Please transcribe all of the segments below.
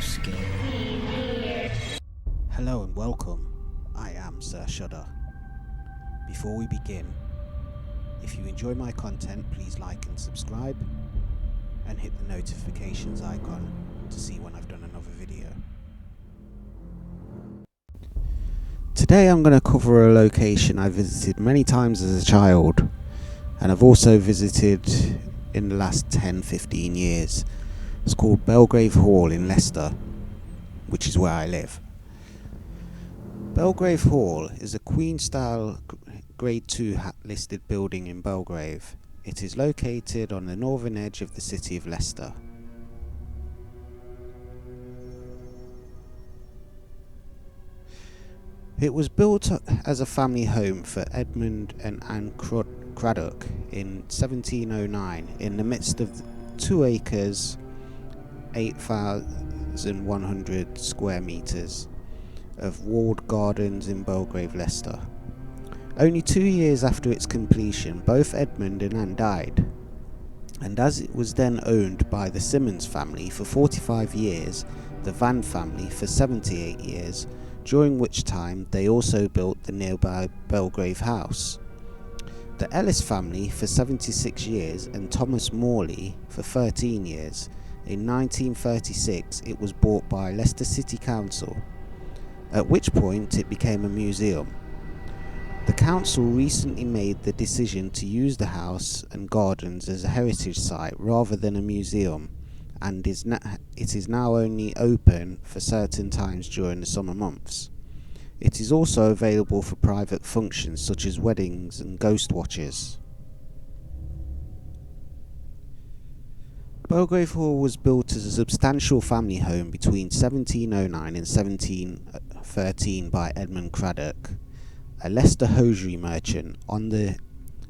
scary. Hello and welcome. I am Sir Shudder. Before we begin, if you enjoy my content, please like and subscribe and hit the notifications icon to see when I've done another video. Today I'm going to cover a location I visited many times as a child, and I've also visited in the last 10-15 years. It's called Belgrave Hall in Leicester, which is where I live. Belgrave Hall is a Queen-style Grade 2 listed building in Belgrave. It is located on the northern edge of the city of Leicester. It was built as a family home for Edmund and Anne Craddock in 1709 in the midst of 2 acres, 8,100 square metres of walled gardens in Belgrave, Leicester. Only 2 years after its completion, both Edmund and Anne died, and as it was then owned by the Simmons family for 45 years, the Van family for 78 years, during which time they also built the nearby Belgrave House. The Ellis family for 76 years and Thomas Morley for 13 years. In 1936 it was bought by Leicester City Council, at which point it became a museum. The council recently made the decision to use the house and gardens as a heritage site rather than a museum, and it is now only open for certain times during the summer months. It is also available for private functions such as weddings and ghost watches. Belgrave Hall was built as a substantial family home between 1709 and 1713 by Edmund Craddock, a Leicester hosiery merchant on the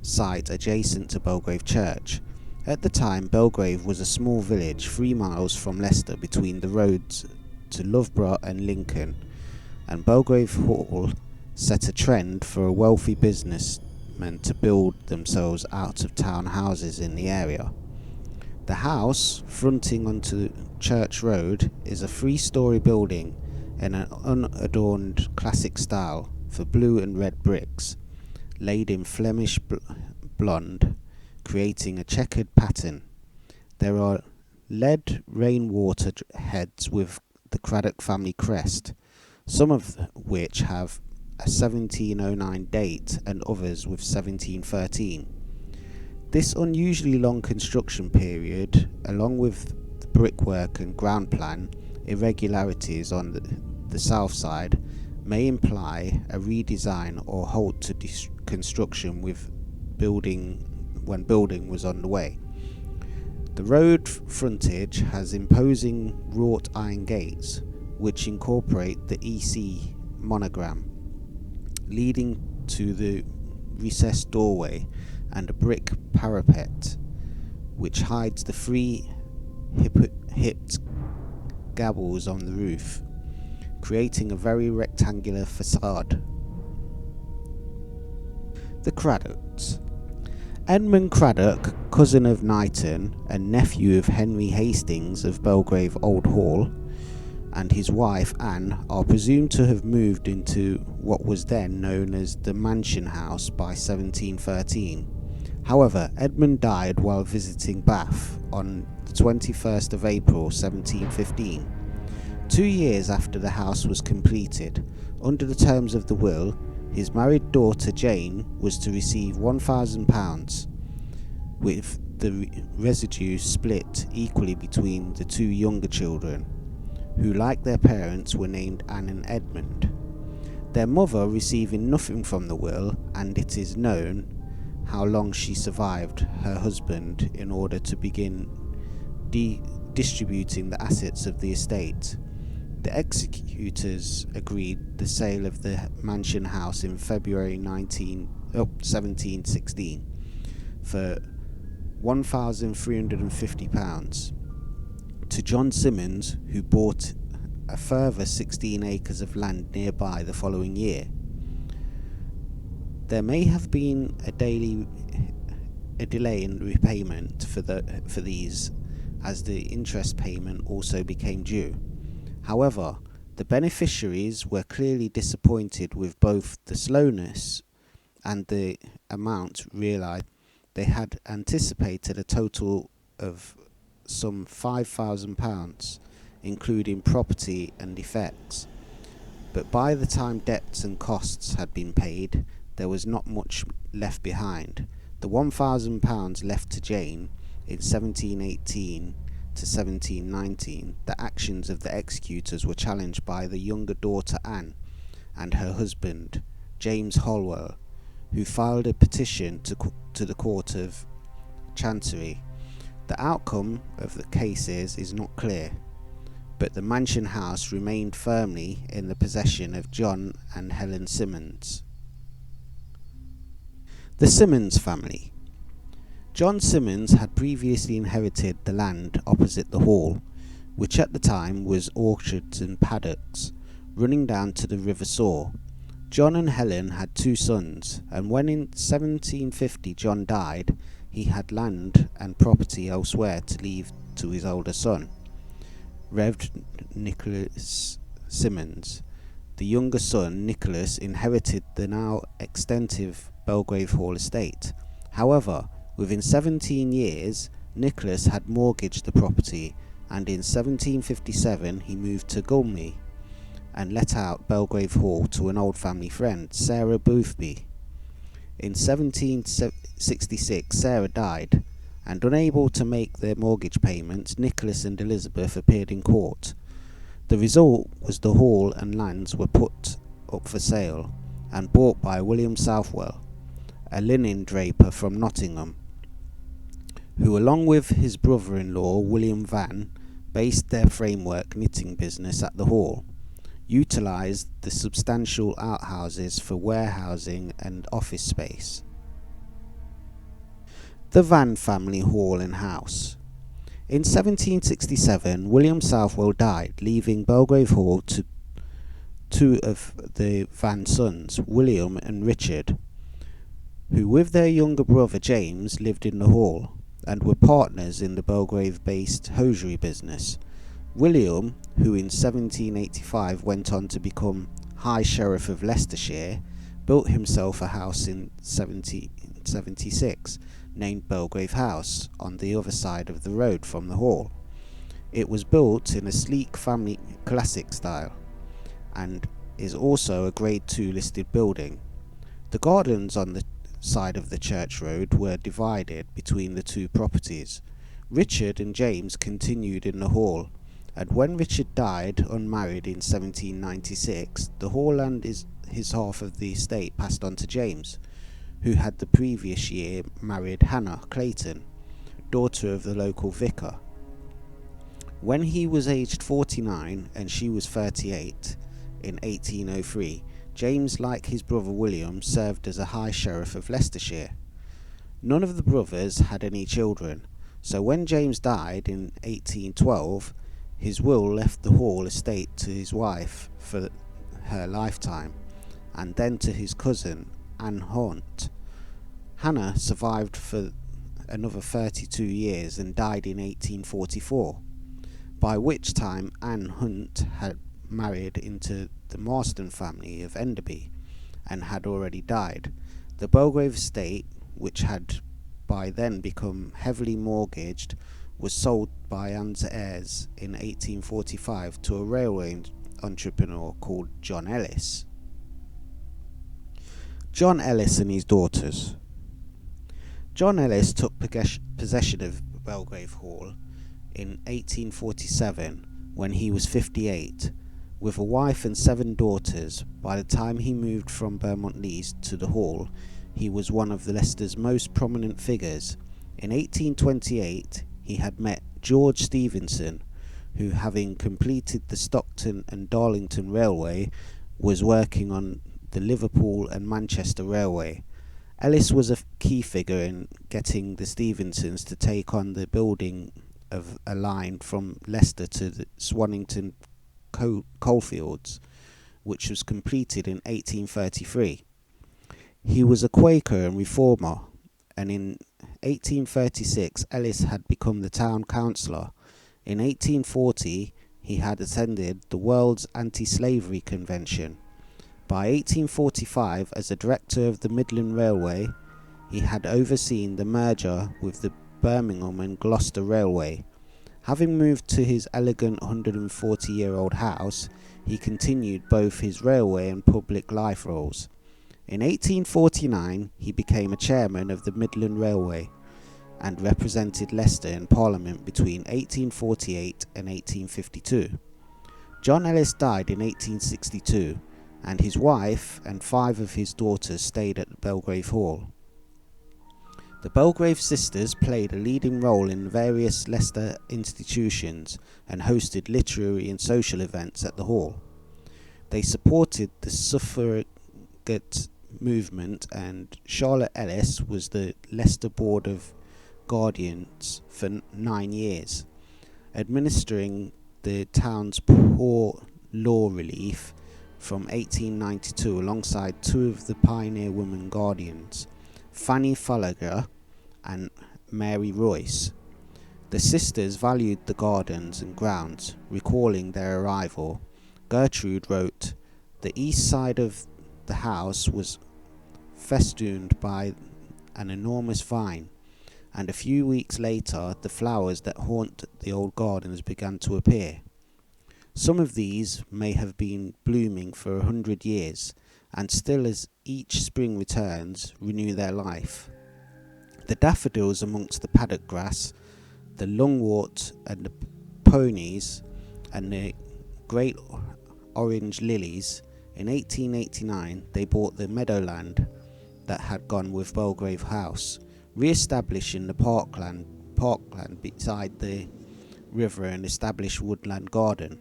site adjacent to Belgrave Church. At the time, Belgrave was a small village 3 miles from Leicester between the roads to Loughborough and Lincoln, and Belgrave Hall set a trend for a wealthy businessmen to build themselves out of town houses in the area. The house, fronting onto Church Road, is a 3-storey building in an unadorned classic style for blue and red bricks, laid in Flemish blonde, creating a checkered pattern. There are lead rainwater heads with the Craddock family crest, some of which have a 1709 date and others with 1713. This unusually long construction period, along with the brickwork and ground plan irregularities on the south side, may imply a redesign or halt to construction when building was underway. The road frontage has imposing wrought iron gates, which incorporate the EC monogram, leading to the recessed doorway and a brick parapet, which hides the 3 hipped gables on the roof, creating a very rectangular facade. The Craddocks. Edmund Craddock, cousin of Knighton and nephew of Henry Hastings of Belgrave Old Hall, and his wife Anne are presumed to have moved into what was then known as the Mansion House by 1713. However, Edmund died while visiting Bath on the 21st of April 1715. 2 years after the house was completed, under the terms of the will, his married daughter Jane was to receive £1,000, with the residue split equally between the 2 younger children, who, like their parents, were named Anne and Edmund. Their mother receiving nothing from the will, and it is known how long she survived her husband in order to begin distributing the assets of the estate. The executors agreed the sale of the mansion house in February 1716 for £1,350 to John Simmons, who bought a further 16 acres of land nearby the following year. There may have been a delay in repayment for these, as the interest payment also became due. However, the beneficiaries were clearly disappointed with both the slowness and the amount realised. They had anticipated a total of some £5,000, including property and effects. But by the time debts and costs had been paid, there was not much left behind. The £1,000 left to Jane in 1718 to 1719, the actions of the executors were challenged by the younger daughter Anne and her husband, James Holwell, who filed a petition to the Court of Chancery. The outcome of the cases is not clear, but the mansion house remained firmly in the possession of John and Helen Simmons. The Simmons family. John Simmons had previously inherited the land opposite the hall, which at the time was orchards and paddocks, running down to the River Soar. John and Helen had 2 sons, and when in 1750 John died, he had land and property elsewhere to leave to his older son, Rev. Nicholas Simmons. The younger son, Nicholas, inherited the now extensive Belgrave Hall estate. However, within 17 years, Nicholas had mortgaged the property, and in 1757 he moved to Gulmy and let out Belgrave Hall to an old family friend, Sarah Boothby. In 1766 Sarah died, and unable to make their mortgage payments, Nicholas and Elizabeth appeared in court. The result was the hall and lands were put up for sale and bought by William Southwell, a linen draper from Nottingham, who along with his brother-in-law William Van based their framework knitting business at the hall, utilised the substantial outhouses for warehousing and office space. The Van family hall and house. In 1767, William Southwell died, leaving Belgrave Hall to 2 of the Van sons, William and Richard, who with their younger brother James lived in the hall and were partners in the Belgrave-based hosiery business. William, who in 1785 went on to become High Sheriff of Leicestershire, built himself a house in 1776 named Belgrave House on the other side of the road from the hall. It was built in a sleek family classic style and is also a Grade 2 listed building. The gardens on the side of the church road were divided between the 2 properties. Richard and James continued in the hall, and when Richard died unmarried in 1796, the hall and his half of the estate passed on to James, who had the previous year married Hannah Clayton, daughter of the local vicar. When he was aged 49 and she was 38 in 1803, James, like his brother William, served as a High Sheriff of Leicestershire. None of the brothers had any children, so when James died in 1812, his will left the Hall estate to his wife for her lifetime, and then to his cousin, Anne Hunt. Hannah survived for another 32 years and died in 1844, by which time Anne Hunt had married into the Marston family of Enderby and had already died. The Belgrave estate, which had by then become heavily mortgaged, was sold by Anne's heirs in 1845 to a railway entrepreneur called John Ellis. John Ellis and his daughters. John Ellis took possession of Belgrave Hall in 1847 when he was 58, with a wife and 7 daughters. By the time he moved from Beaumont Leys to the Hall, he was one of Leicester's most prominent figures. In 1828, he had met George Stephenson, who, having completed the Stockton and Darlington Railway, was working on the Liverpool and Manchester Railway. Ellis was a key figure in getting the Stephensons to take on the building of a line from Leicester to the Swannington coalfields, which was completed in 1833. He was a Quaker and reformer, and in 1836 Ellis had become the town councillor. In 1840, he had attended the World's Anti-Slavery Convention. By 1845, as a director of the Midland Railway, he had overseen the merger with the Birmingham and Gloucester Railway. Having moved to his elegant 140-year-old house, he continued both his railway and public life roles. In 1849, he became a chairman of the Midland Railway and represented Leicester in Parliament between 1848 and 1852. John Ellis died in 1862, and his wife and 5 of his daughters stayed at Belgrave Hall. The Belgrave sisters played a leading role in various Leicester institutions and hosted literary and social events at the hall. They supported the suffragette movement, and Charlotte Ellis was the Leicester Board of Guardians for 9 years, administering the town's poor law relief from 1892 alongside 2 of the pioneer women guardians, Fanny Fallagher and Mary Royce. The sisters valued the gardens and grounds. Recalling their arrival, Gertrude wrote, "The east side of the house was festooned by an enormous vine, and a few weeks later the flowers that haunt the old gardens began to appear. Some of these may have been blooming for 100 years, and still as each spring returns, renew their life. The daffodils amongst the paddock grass, the lungwort and the ponies, and the great orange lilies. In 1889 they bought the meadowland that had gone with Belgrave House, re-establishing the parkland beside the river and established woodland garden.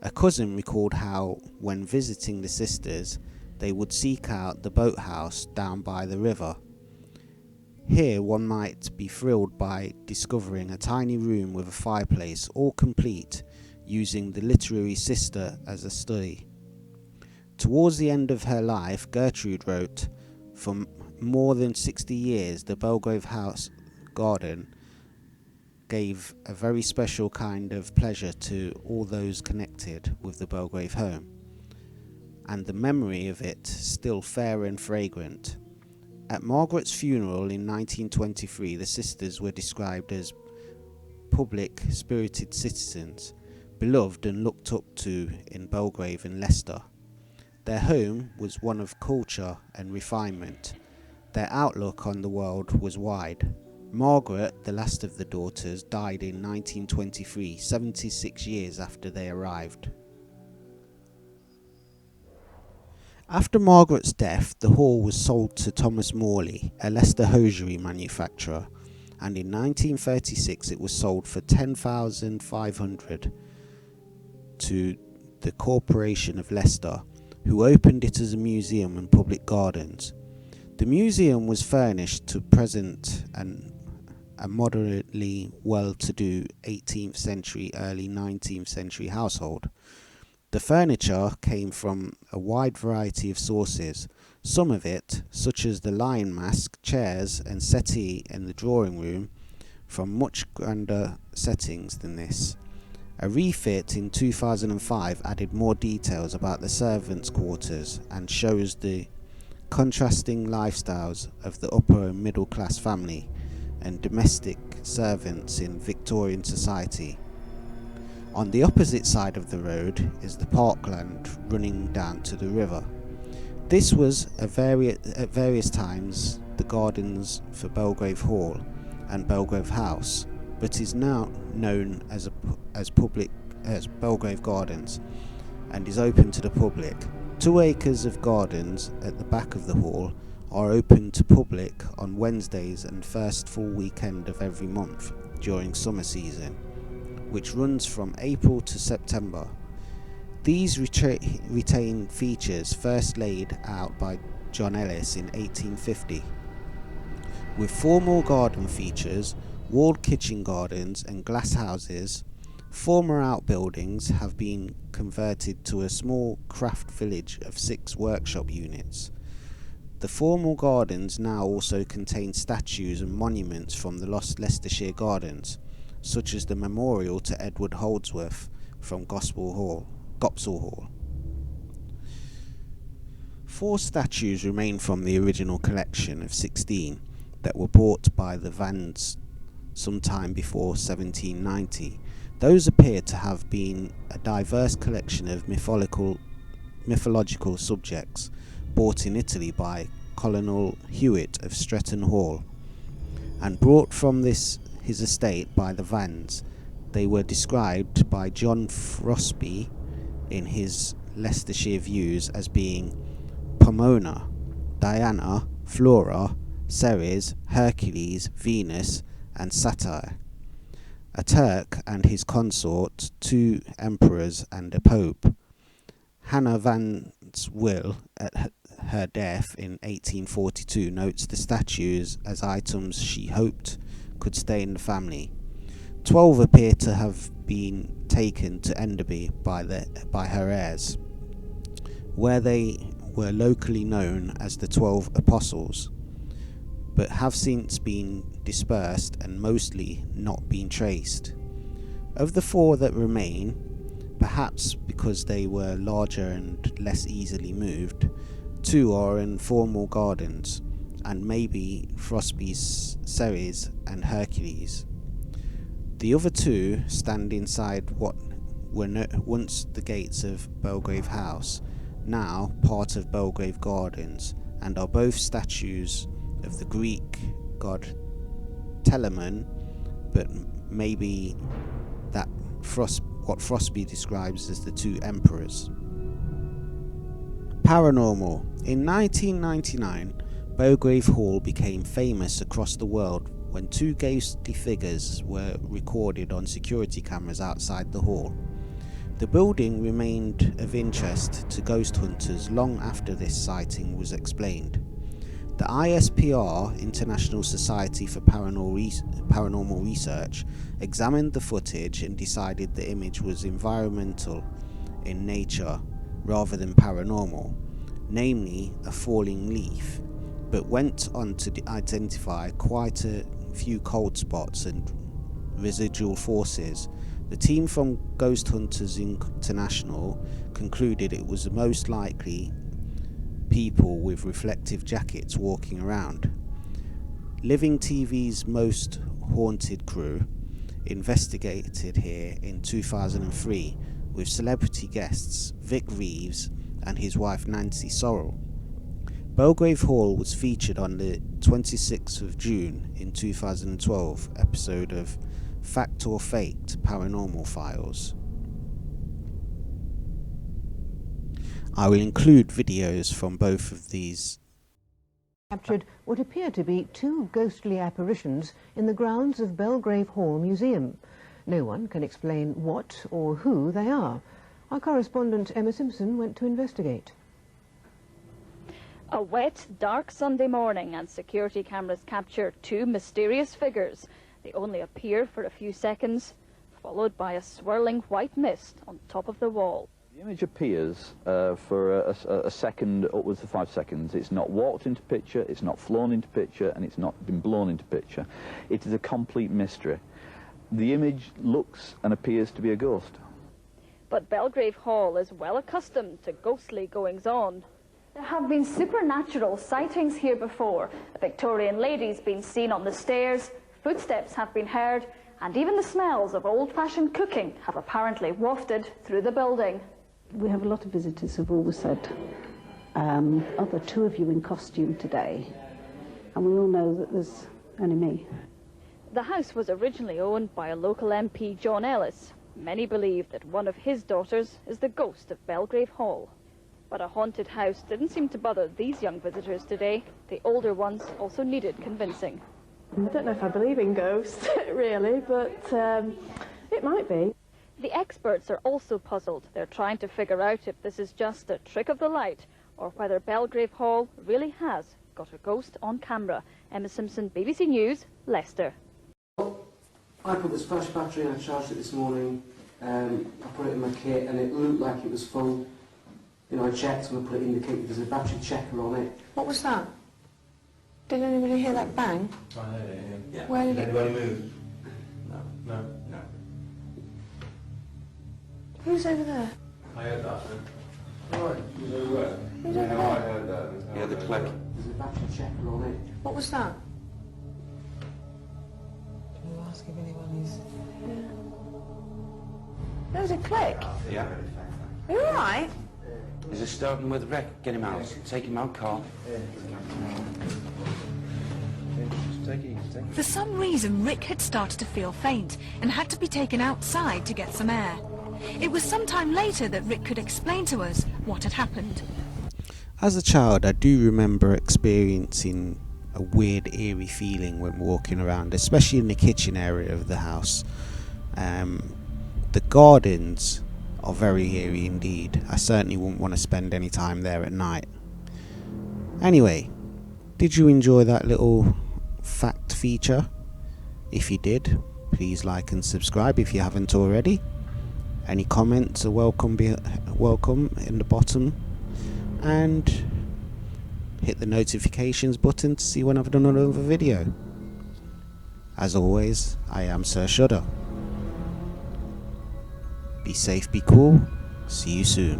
A cousin recalled how, when visiting the sisters, they would seek out the boathouse down by the river. Here one might be thrilled by discovering a tiny room with a fireplace, all complete, using the literary sister as a study. Towards the end of her life, Gertrude wrote, "For more than 60 years, the Belgrave House garden gave a very special kind of pleasure to all those connected with the Belgrave home, and the memory of it still fair and fragrant." At Margaret's funeral in 1923, the sisters were described as public, spirited citizens, beloved and looked up to in Belgrave and Leicester. Their home was one of culture and refinement. Their outlook on the world was wide. Margaret, the last of the daughters, died in 1923, 76 years after they arrived. After Margaret's death, the hall was sold to Thomas Morley, a Leicester hosiery manufacturer, and in 1936 it was sold for £10,500 to the Corporation of Leicester, who opened it as a museum and public gardens. The museum was furnished to present a moderately well-to-do 18th century, early 19th century household. The furniture came from a wide variety of sources, some of it, such as the lion mask, chairs and settee in the drawing room, from much grander settings than this. A refit in 2005 added more details about the servants' quarters and shows the contrasting lifestyles of the upper and middle class family and domestic servants in Victorian society. On the opposite side of the road is the parkland running down to the river. This was at various times the gardens for Belgrave Hall and Belgrave House, but is now known as Belgrave Gardens and is open to the public. 2 acres of gardens at the back of the hall are open to public on Wednesdays and first full weekend of every month during summer season, which runs from April to September. These retain features first laid out by John Ellis in 1850. With formal garden features, walled kitchen gardens and glass houses, former outbuildings have been converted to a small craft village of 6 workshop units. The formal gardens now also contain statues and monuments from the lost Leicestershire gardens, such as the memorial to Edward Holdsworth, from Gopsall Hall. 4 statues remain from the original collection of 16 that were bought by the Vans sometime before 1790. Those appear to have been a diverse collection of mythological subjects bought in Italy by Colonel Hewitt of Stretton Hall and brought from his estate by the Vans. They were described by John Frosby in his Leicestershire Views as being Pomona, Diana, Flora, Ceres, Hercules, Venus and Satyr, a Turk and his consort, 2 emperors and a pope. Hannah Van's will at her death in 1842 notes the statues as items she hoped could stay in the family. 12 appear to have been taken to Enderby by her heirs, where they were locally known as the 12 Apostles, but have since been dispersed and mostly not been traced. Of the 4 that remain, perhaps because they were larger and less easily moved, 2 are in formal gardens, and maybe Frosby's Ceres and Hercules. The other 2 stand inside what were once the gates of Belgrave House, now part of Belgrave Gardens, and are both statues of the Greek god Telamon, but maybe that what Frosby describes as the 2 emperors. Paranormal. In 1999, Belgrave Hall became famous across the world when 2 ghostly figures were recorded on security cameras outside the hall. The building remained of interest to ghost hunters long after this sighting was explained. The ISPR, International Society for Paranormal Research, examined the footage and decided the image was environmental in nature rather than paranormal, namely a falling leaf, but went on to identify quite a few cold spots and residual forces. The team from Ghost Hunters International concluded it was most likely people with reflective jackets walking around. Living TV's Most Haunted crew investigated here in 2003 with celebrity guests Vic Reeves and his wife Nancy Sorrell. Belgrave Hall was featured on the 26th of June in 2012 episode of Fact or Faked Paranormal Files. I will include videos from both of these. Captured what appear to be 2 ghostly apparitions in the grounds of Belgrave Hall Museum. No one can explain what or who they are. Our correspondent Emma Simpson went to investigate. A wet, dark Sunday morning and security cameras capture 2 mysterious figures. They only appear for a few seconds, followed by a swirling white mist on top of the wall. The image appears for a second, upwards of 5 seconds. It's not walked into picture, it's not flown into picture, and it's not been blown into picture. It is a complete mystery. The image looks and appears to be a ghost. But Belgrave Hall is well accustomed to ghostly goings-on. There have been supernatural sightings here before. A Victorian lady's been seen on the stairs, footsteps have been heard, and even the smells of old-fashioned cooking have apparently wafted through the building. We have a lot of visitors who've always said, are there 2 of you in costume today? And we all know that there's only me. The house was originally owned by a local MP, John Ellis. Many believe that one of his daughters is the ghost of Belgrave Hall. But a haunted house didn't seem to bother these young visitors today. The older ones also needed convincing. I don't know if I believe in ghosts, really, but it might be. The experts are also puzzled. They're trying to figure out if this is just a trick of the light or whether Belgrave Hall really has got a ghost on camera. Emma Simpson, BBC News, Leicester. I put the splash battery in, I charged it this morning, I put it in my kit and it looked like it was full. You know, I checked and I put it indicated there's a battery checker on it. What was that? Did anybody hear that bang? I heard it, yeah. Where did anybody move? No. Who's over there? I heard that then. Right, you know where? Who's over I there? heard that. Yeah, the click. There's a battery checker on it. What was that? Can you ask if anyone is... There was a click. Yeah. Are you alright? Is it starting with Rick? Get him out. Take him out, Carl. For some reason, Rick had started to feel faint and had to be taken outside to get some air. It was some time later that Rick could explain to us what had happened. As a child, I do remember experiencing a weird, eerie feeling when walking around, especially in the kitchen area of the house. The gardens are very eerie indeed. I certainly wouldn't want to spend any time there at night. Anyway, did you enjoy that little fact feature? If you did, please like and subscribe if you haven't already. Any comments are welcome in the bottom, and hit the notifications button to see when I've done another video. As always, I am Sir Shudder. Be safe, be cool. See you soon.